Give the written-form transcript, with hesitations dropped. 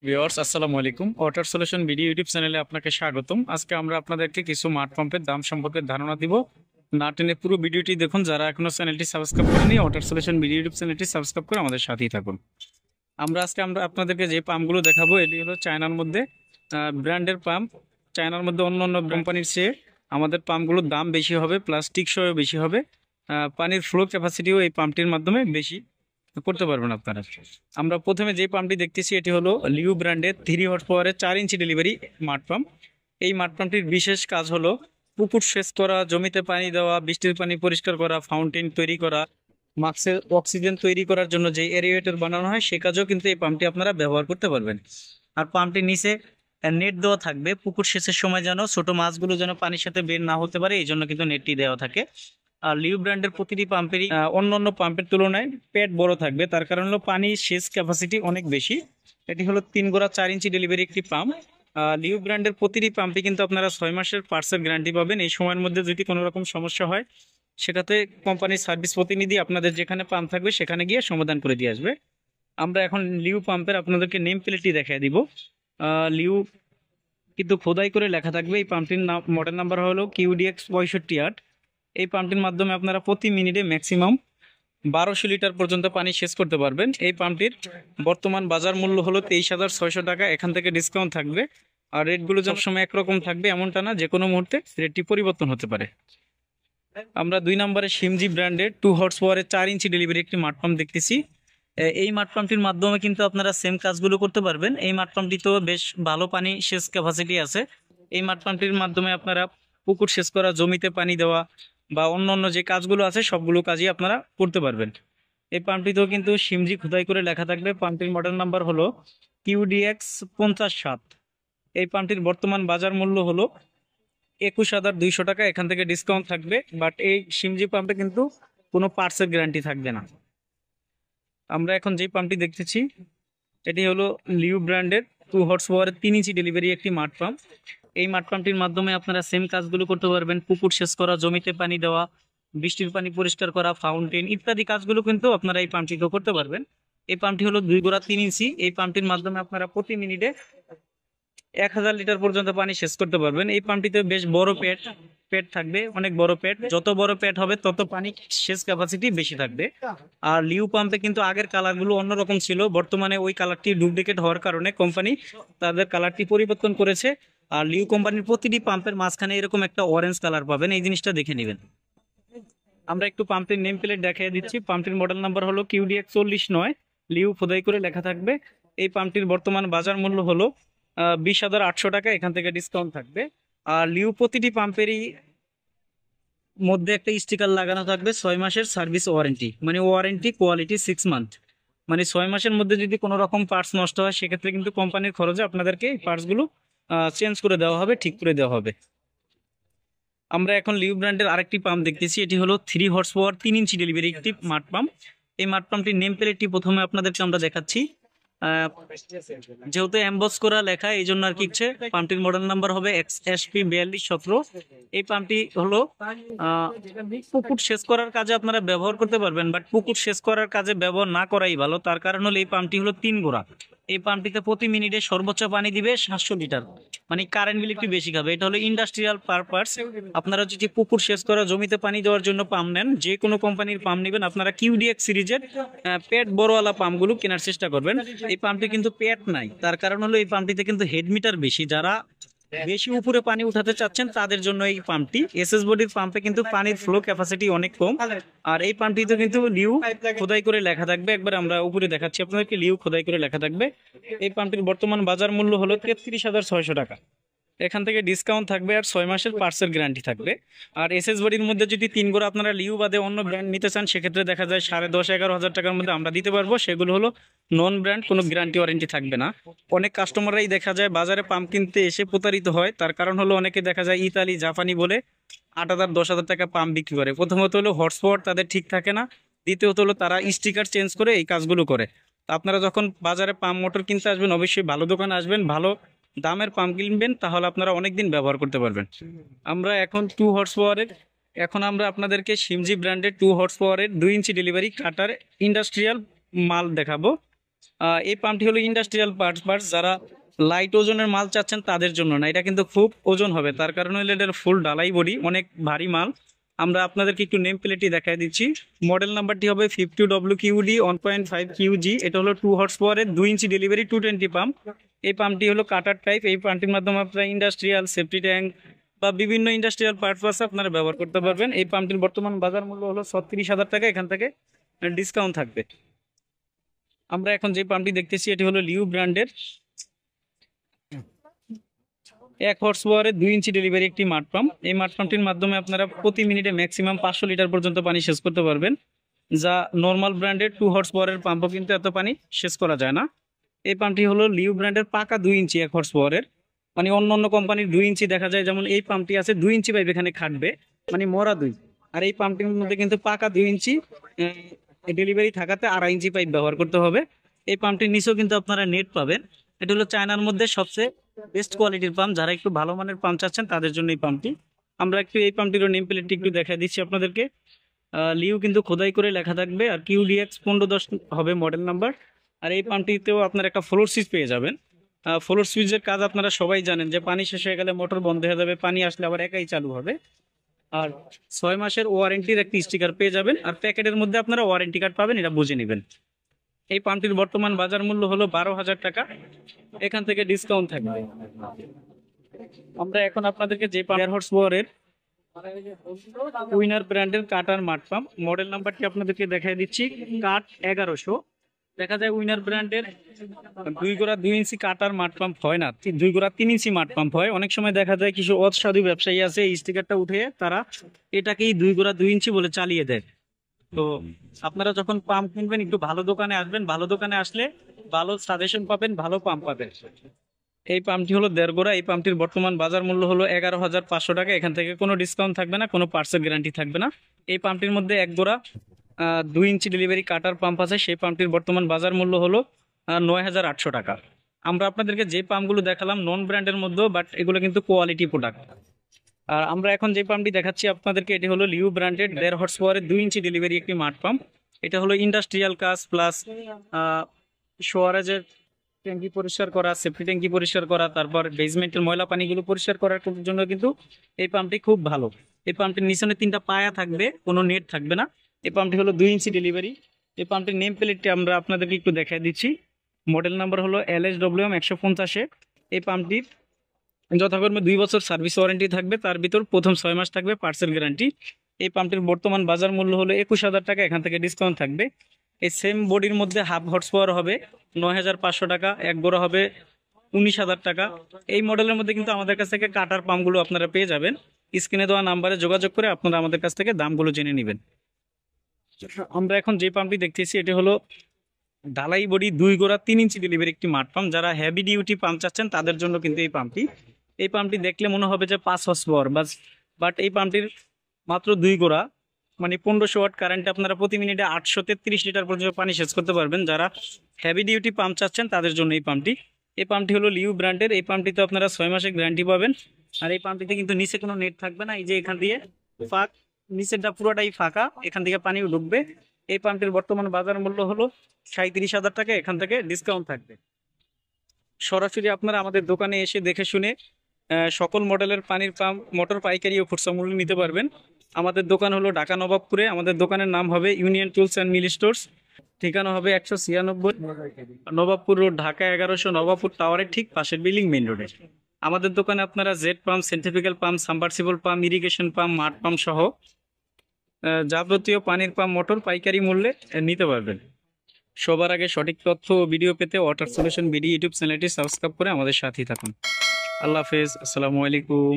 Viewers আসসালামু আলাইকুম। Water solution video YouTube চ্যানেলে আপনাকে স্বাগতম। আজকে আমরা আপনাদেরকে কিছু মাঠ পাম্পের দাম সম্পর্কে ধারণা দিব। না টেনে পুরো ভিডিওটি দেখুন। যারা এখনো চ্যানেলটি সাবস্ক্রাইব করেনি, ওয়াটার সলিউশন ভিডিও ইউটিউব চ্যানেলটি সাবস্ক্রাইব করে আমাদের সাথেই থাকুন। আমরা আপনাদেরকে যে পাম্পগুলো দেখাবো এটি হলো চায়নার মধ্যে ব্র্যান্ডের পাম্প। চায়নার মধ্যে অন্য অন্য কোম্পানির চেয়ে আমাদের পাম্পগুলোর দাম বেশি হবে, প্লাস টিকসইও বেশি হবে। পানির ফ্লো ক্যাপাসিটিও এই পাম্পটির মাধ্যমে বেশি করতে পারবেন আপনারা। আমরা প্রথমে যে পাম্পটি দেখতেছি এটি হলো লিউ ব্র্যান্ডের 3 হর্স পাওয়ারের 4 ইঞ্চি ডেলিভারি মাঠ পাম্প। এই মাঠ পাম্পটির বিশেষ কাজ হলো পুকুর সেচ করা, জমিতে পানি দেওয়া, বৃষ্টির পানি পরিষ্কার করা, ফাউন্টেন তৈরি করা, মাস্কের অক্সিজেন তৈরি করার জন্য যে এরিয়েটর বানানো হয় সে কাজেও কিন্তু এই পাম্পটি আপনারা ব্যবহার করতে পারবেন। আর পাম্পটির নিচে নেট দেওয়া থাকবে, পুকুর সেচের সময় যেন ছোট মাছগুলো যেন পানির সাথে বের না হতে পারে, এই জন্য কিন্তু নেটটি দেওয়া থাকে। আর লিউ ব্র্যান্ডের প্রতিটি পাম্পেরই অন্য অন্য পাম্পের তুলনায় পেট বড় থাকবে, তার কারণ হলো পানি সেচ ক্যাপাসিটি অনেক বেশি। এটি হলো 3 গোড়া 4 ইঞ্চি ডেলিভারি একটি পাম্প। লিউ ব্র্যান্ডের প্রতিটি পাম্পে কিন্তু আপনারা 6 মাসের পার্টসের গ্যারান্টি পাবেন। এই সময়ের মধ্যে যদি কোনো রকম সমস্যা হয় সেটাতে কোম্পানির সার্ভিস প্রতিনিধি আপনাদের যেখানে পাম্প থাকবে সেখানে গিয়ে সমাধান করে দিয়ে আসবে। আমরা এখন লিউ পাম্পের আপনাদেরকে নেম প্লেটটি দেখিয়ে দিব। লিউ কিন্তু খোদাই করে লেখা থাকবে। এই পাম্পটির মডেল নাম্বার হলো QDX 65 এই পাম্পটির মাধ্যমে আপনারা প্রতি মিনিটে ম্যাক্সিমাম 1200 লিটার পর্যন্ত পানি সেচ করতে পারবেন। এই পাম্পটির বর্তমান বাজার মূল্য হলো 23,600 টাকা। এখান থেকে ডিসকাউন্ট থাকবে। আর রেটগুলো সব সময় একরকম থাকবে এমনটা না, যে কোনো মুহূর্তে রেটটি পরিবর্তন হতে পারে। আমরা 2 নম্বরে সিমজি ব্র্যান্ডের 2 হর্স পাওয়ারের 4 ইঞ্চি ডেলিভারি একটি মাঠ পাম্প দেখতেছি। এই মাঠ পাম্পটির মাধ্যমে কিন্তু আপনারা সেম কাজগুলো করতে পারবেন। এই মাঠ পাম্পটি তো বেশ ভালো পানি সেচ ক্যাপাসিটি আছে। এই মাঠ পাম্পটির মাধ্যমে আপনারা পুকুর সেচ করা, জমিতে পানি দেওয়া বা অন্য অন্য যে কাজগুলো আছে সবগুলো কাজই আপনারা করতে পারবেন। এই পাম্পটিতেও কিন্তু সিমজি খোদাই করে লেখা থাকবে। পাম্পটির মডেল নাম্বার হলো QDX 57। এই পাম্পটির বর্তমান বাজার মূল্য হলো 21,200 টাকা। এখান থেকে ডিসকাউন্ট থাকবে, বাট এই সিমজি পাম্পে কিন্তু কোনো পার্টসের গ্যারান্টি থাকবে না। আমরা এখন যে পাম্পটি দেখতেছি এটি হলো লিউ ব্র্যান্ডের 2 হর্স পাওয়ারের 3 ইঞ্চি ডেলিভারি একটি মাঠ পাম্প। এই মাঠ পাম্পটির মাধ্যমে আপনারা সেম কাজগুলো করতে পারবেন। পুকুর সেচ করা, জমিতে পানি দেওয়া, বৃষ্টির পানি পরিষ্কার করা, ফাউন্টেন ইত্যাদি কাজগুলো কিন্তু আপনারা এই পাম্পটিতে করতে পারবেন। এই পাম্পটি হলো 2 গোড়া 3 ইঞ্চি। এই পাম্পটির মাধ্যমে আপনারা প্রতি মিনিটে 1000 লিটার পর্যন্ত পানি সেচ করতে পারবেন। এই পাম্পটিতে বেশ বড় পেট পেট থাকবে, অনেক বড় পেট। যত বড় পেট হবে তত পানি সেচ ক্যাপাসিটি বেশি থাকবে। আর লিউ পাম্পে কিন্তু আগের কালারগুলো অন্যরকম ছিল, বর্তমানে ওই কালারটি ডুপ্লিকেট হওয়ার কারণে কোম্পানি তাদের কালারটি পরিবর্তন করেছে। আর লিউ কোম্পানির প্রতিটি পাম্পের মাঝখানে এরকম একটা অরেঞ্জ কালার পাবেন, এই জিনিসটা দেখে নেবেন। আমরা একটু পাম্পটির নেম প্লেট দেখিয়ে দিচ্ছি। পাম্পটির মডেল নাম্বার হলো QDX 40 লিউ খোদাই করে লেখা থাকবে। এই পাম্পটির বর্তমান বাজার মূল্য হলো 20,800 টাকা। এখান থেকে ডিসকাউন্ট থাকবে। আর লিউ প্রতিটি পাম্পেরই মধ্যে একটা স্টিকার লাগানো থাকবে 6 মাসের সার্ভিস ওয়ারেন্টি, মানে ওয়ারেন্টি কোয়ালিটি 6 মান্থ। মানে 6 মাসের মধ্যে যদি কোনো রকম পার্টস নষ্ট হয় সেক্ষেত্রে কিন্তু কোম্পানির খরচে আপনাদেরকে এই পার্টসগুলো চেঞ্জ করে দেওয়া হবে, ঠিক করে দেওয়া হবে। আমরা এখন লিউ ব্র্যান্ডের আরেকটি পাম্প দেখতেছি। এটি হলো 3 হর্স পাওয়ার 3 ইঞ্চি ডেলিভারি একটি মাঠ পাম্প। এই মাঠ পাম্পটির নেম প্লেটটি প্রথমে আপনাদেরকে আমরা দেখাচ্ছি। যেহেতু এমবস করা লেখা এই জন্য আর কি হচ্ছে পাম্পটির মডেল নাম্বার হবে XSP 4217। এই পাম্পটি হলো পুকুর সেচ করার কাজে আপনারা ব্যবহার করতে পারবেন, বাট পুকুর সেচ করার কাজে ব্যবহার না করাই ভালো। তার কারণ হলো এই পাম্পটি হলো 3 গোড়া। এই পাম্পটিতে প্রতি মিনিটে সর্বোচ্চ পানি দিবে 700 লিটার, মানে কারেন্ট বিল একটু বেশি খাবে। এটা হলো ইন্ডাস্ট্রিয়াল পারপাস। আপনারা যদি পুকুর সেচ করা, জমিতে পানি দেওয়ার জন্য পাম্প নেন, যে কোনো কোম্পানির পাম্প নেবেন, আপনারা QDX সিরিজের পেট বড়ওয়ালা পাম্পগুলো কেনার চেষ্টা করবেন। এই পাম্পটি কিন্তু পেট নাই, তার কারণ হলো এই পাম্পটিতে কিন্তু হেড মিটার বেশি। যারা বেশি উপরে পানি উঠাতে চাচ্ছেন তাদের জন্য এই পাম্পটি। এসএস বডির পাম্পে কিন্তু পানির ফ্লো ক্যাপাসিটি অনেক কম। আর এই পাম্পটিতে কিন্তু লিউ খোদাই করে লেখা থাকবে। একবার আমরা উপরে দেখাচ্ছি আপনাদেরকে, লিউ খোদাই করে লেখা থাকবে। এই পাম্পটির বর্তমান বাজার মূল্য হলো 33,600 টাকা। এখান থেকে ডিসকাউন্ট থাকবে আর 6 মাসের পার্টসের গ্যারান্টি থাকবে। আর এসএস বডির মধ্যে যদি 3 গোড়া আপনারা লিউ বাদে অন্য ব্র্যান্ড নিতে চান সেক্ষেত্রে দেখা যায় 10,500-11,000 টাকার মধ্যে আমরা দিতে পারবো। সেগুলো হলো নন ব্র্যান্ড, কোনো গ্যারান্টি ওয়ারেন্টি থাকবে না। অনেক কাস্টমাররাই দেখা যায় বাজারে পাম্প কিনতে এসে প্রতারিত হয়। তার কারণ হলো অনেকে দেখা যায় ইতালি, জাপানি বলে 8,000-10,000 টাকা পাম্প বিক্রি করে। প্রথমত হলো হর্স পাওয়ার তাদের ঠিক থাকে না, দ্বিতীয়ত হলো তারা স্টিকার চেঞ্জ করে এই কাজগুলো করে। তো আপনারা যখন বাজারে পাম্প মোটর কিনতে আসবেন অবশ্যই ভালো দোকানে আসবেন, ভালো দামের পাম্প কিনবেন, তাহলে আপনারা অনেকদিন ব্যবহার করতে পারবেন। আমরা এখন 2 হর্স পাওয়ারের আমরা আপনাদেরকে সিমজি ব্র্যান্ডের 2 হর্স পাওয়ারের 2 ইঞ্চি ডেলিভারি কাটার ইন্ডাস্ট্রিয়াল মাল দেখাবো। এই পাম্পটি হলো ইন্ডাস্ট্রিয়াল পারপাস, যারা লাইট ওজনের মাল চাচ্ছেন তাদের জন্য না, এটা কিন্তু খুব ওজন হবে, তার কারণে হলো এটার ফুল ঢালাই বডি, অনেক ভারী মাল। আমরা আপনাদেরকে একটু নেম প্লেটটি দেখাই দিচ্ছি। মডেল নাম্বারটি হবে 50WQD 1.5QG। এটা হলো 2 হর্স পাওয়ারের 2 ইঞ্চি ডেলিভারি 220 পাম্প। এই পাম্পটি হলো কাটার টাইপ। এই পাম্পটির মাধ্যমে আপনারা ইন্ডাস্ট্রিয়াল সেফটি ট্যাঙ্ক বা বিভিন্ন ইন্ডাস্ট্রিয়াল পারপাসে আপনারা ব্যবহার করতে পারবেন। এই পাম্পটির বর্তমান বাজার মূল্য হলো 36,000 টাকা, এখান থেকে ডিসকাউন্ট থাকবে। আমরা এখন যে পাম্পটি দেখতেছি এটি হলো লিউ ব্র্যান্ডের 1 হর্স পাওয়ারের 2 ইঞ্চি ডেলিভারি একটি মাঠ পাম্প। এই মাঠ পাম্পটির মাধ্যমে আপনারা প্রতি মিনিটে ম্যাক্সিমাম 500 লিটার পর্যন্ত পানি সেচ করতে পারবেন, যা নর্মাল ব্র্যান্ডের 2 হর্স পাওয়ারের পাম্পও কিন্তু এত পানি সেচ করা যায় না। এই পাম্পটি হলো লিউ ব্র্যান্ডের পাকা 2 ইঞ্চি 1 হর্স পাওয়ারের। মানে অন্য অন্য কোম্পানির 2 ইঞ্চি দেখা যায়, যেমন এই পাম্পটি আছে 2 ইঞ্চি পাইপ এখানে খাটবে, মানে মরা 2। আর এই পাম্পটির মধ্যে কিন্তু পাকা 2 ইঞ্চি ডেলিভারি থাকাতে 2.5 ইঞ্চি পাইপ ব্যবহার করতে হবে। এই পাম্পটির নিচেও কিন্তু আপনারা নেট পাবেন। এটা হলো চায়নার মধ্যে সবচেয়ে বেস্ট কোয়ালিটির পাম্প, যারা একটু ভালো মানের পাম্প চাচ্ছেন তাদের জন্য এই পাম্পটি। আমরা একটু এই পাম্পটির নেম প্লেটটি একটু দেখা দিচ্ছি আপনাদেরকে। লিউ কিন্তু খোদাই করে লেখা থাকবে, আর QDX 1510 হবে মডেল নাম্বার। আর এই পাম্পটিতেও আপনারা একটা ফ্লোর সুইচ পেয়ে যাবেন। ফ্লোর সুইচের কাজ আপনারা সবাই জানেন যে পানি শেষ হয়ে গেলে মোটর বন্ধ হয়ে যাবে, পানি আসলে আবার একাই চালু হবে। আর 6 মাসের ওয়ারেন্টির একটি স্টিকার পেয়ে যাবেন, আর প্যাকেটের মধ্যে আপনারা ওয়ারেন্টি কার্ড পাবেন, এটা বুঝে নেবেন। এই পাম্পটির বর্তমান বাজার মূল্য হলো 12,000 টাকা, এখান থেকে ডিসকাউন্ট থাকবে। আমরা এখন আপনাদেরকে যে 1.5 হর্স পাওয়ারের উইনার ব্র্যান্ডের কাটার মাঠ পাম্প মডেল নাম্বারটি আপনাদেরকে দেখাই দিচ্ছি। কাট 1100 দেখা যায়। উইনার ব্র্যান্ডের 2 গোড়া 2 ইঞ্চি কাটার মাঠ পাম্প হয় না, 2 গোড়া 3 ইঞ্চি মাঠ পাম্প হয়। অনেক সময় দেখা যায় কিছু অসাধু ব্যবসায়ী আছে, এই স্টিকারটা উঠে তারা এটাকেই 2 গোড়া 2 ইঞ্চি বলে চালিয়ে দেয়। তো আপনারা যখন পাম্প কিনবেন একটু ভালো দোকানে আসবেন, ভালো দোকানে আসলে ভালো সাজেশন পাবেন, ভালো পাম্প পাবেন। এই পাম্পটি হলো 1.5 গোড়া। এই পাম্পটির বর্তমান বাজার মূল্য হলো 11,500 টাকা, এখান থেকে কোনো ডিসকাউন্ট থাকবে না, কোনো পার্সেল গ্যারান্টি থাকবে না। এই পাম্পটির মধ্যে 1 গোড়া 2 ইঞ্চি ডেলিভারি কাটার পাম্প আছে, সেই পাম্পটির বর্তমান বাজার মূল্য হলো 9,800 টাকা। আমরা আপনাদেরকে যে পাম্পগুলো দেখালাম নন ব্র্যান্ডের মধ্যে, বাট এগুলো কিন্তু কোয়ালিটি প্রোডাক্ট। আর আমরা এখন যে পাম্পটি দেখাচ্ছি আপনাদেরকে, এটি হলো লিউ ব্র্যান্ডেড 1.5 হর্স পাওয়ারের 2 ইঞ্চি ডেলিভারি একটি মাঠ পাম্প। এটা হলো ইন্ডাস্ট্রিয়াল কাজ প্লাস শোয়ারেজের ট্যাঙ্কি পরিষ্কার করা, সেফটি ট্যাঙ্কি পরিষ্কার করা, তারপর বেসমেন্টের ময়লা পানিগুলো পরিষ্কার করার জন্য কিন্তু এই পাম্পটি খুব ভালো। এই পাম্পটির নিচনে 3টা পায়া থাকবে, কোনো নেট থাকবে না। এই পাম্পটি হলো 2 ইঞ্চি ডেলিভারি। এই পাম্পটির নেম প্লেটটি আমরা আপনাদেরকে একটু দেখাই দিচ্ছি। মডেল নাম্বার হলো LSWM 150। এই পাম্পটির যথাক্রমে 2 বছর সার্ভিস ওয়ারেন্টি থাকবে, তার ভিতর প্রথম 6 মাস থাকবে পার্সেল গ্যারান্টি। এই পাম্পটির বর্তমান বাজার মূল্য হলো 21,000 টাকা, এখান থেকে ডিসকাউন্ট থাকবে। এই সেম বডির মধ্যে হাফ হর্স পাওয়ার হবে 9,500 টাকা, 1 গোড়া হবে 19,000 টাকা। এই মডেলের মধ্যে কিন্তু আমাদের কাছ থেকে কাটার পাম্পগুলো আপনারা পেয়ে যাবেন। স্ক্রিনে দেওয়া নাম্বারে যোগাযোগ করে আপনারা আমাদের কাছ থেকে দামগুলো জেনে নেবেন। আমরা এখন যে পাম্পটি দেখতেছি এটি হলো ঢালাই বডি 2 গোড়া 3 ইঞ্চি ডেলিভারি একটি মাঠ পাম্প। যারা হেভি ডিউটি পাম্প চাচ্ছেন তাদের জন্য কিন্তু এই পাম্পটি দেখলে মনে হবে যে 5 হর্স পাওয়ার, বাট এই পাম্পটির মাত্র 2 গোড়া, মানে 1500 ওয়াট কারেন্টে আপনারা প্রতি মিনিটে 830 লিটার পর্যন্ত পানি সেচ করতে পারবেন। যারা হেভি ডিউটি পাম্প চাচ্ছেন তাদের জন্য এই পাম্পটি হলো লিউ ব্র্যান্ডের। এই পাম্পটিতে আপনারা 6 মাসের গ্যারান্টি পাবেন। আর এই পাম্পটিতে কিন্তু নিচে কোনো নেট থাকবে না, এই যে এখান দিয়ে নিচেরটা পুরোটাই ফাঁকা, এখান থেকে পানিও ঢুকবে। এই পাম্পটির বর্তমান বাজার মূল্য হলো 37,000 টাকা, এখান থেকে ডিসকাউন্ট থাকবে। সরাসরি আপনারা আমাদের দোকানে এসে দেখে শুনে সকল মডেলের পানির পাম্প, মোটর পাইকারি ও খুচরা মূল্য নিতে পারবেন। আমাদের দোকান হলো ঢাকা নবাবপুরে। আমাদের দোকানের নাম হবে union tools and mill stores. ঠিকানা হবে 196 নবাবপুর রোড, ঢাকা 1100, নবাবপুর টাওয়ারের ঠিক পাশের বিল্ডিং, মেইন রোডে। আমাদের দোকানে আপনারা jet pump, centrifugal pump, submersible pump, irrigation pump, মাঠ পাম্প সহ যাবতীয় পানির পাম্প মোটর পাইকারি মূল্যে নিতে পারবেন। সবার আগে সঠিক তথ্য ও ভিডিও পেতে ওয়াটার সলিউশন বিডি ইউটিউব চ্যানেলটি সাবস্ক্রাইব করে আমাদের সাথেই থাকুন। আল্লাহ হাফেজ, আসসালামু আলাইকুম।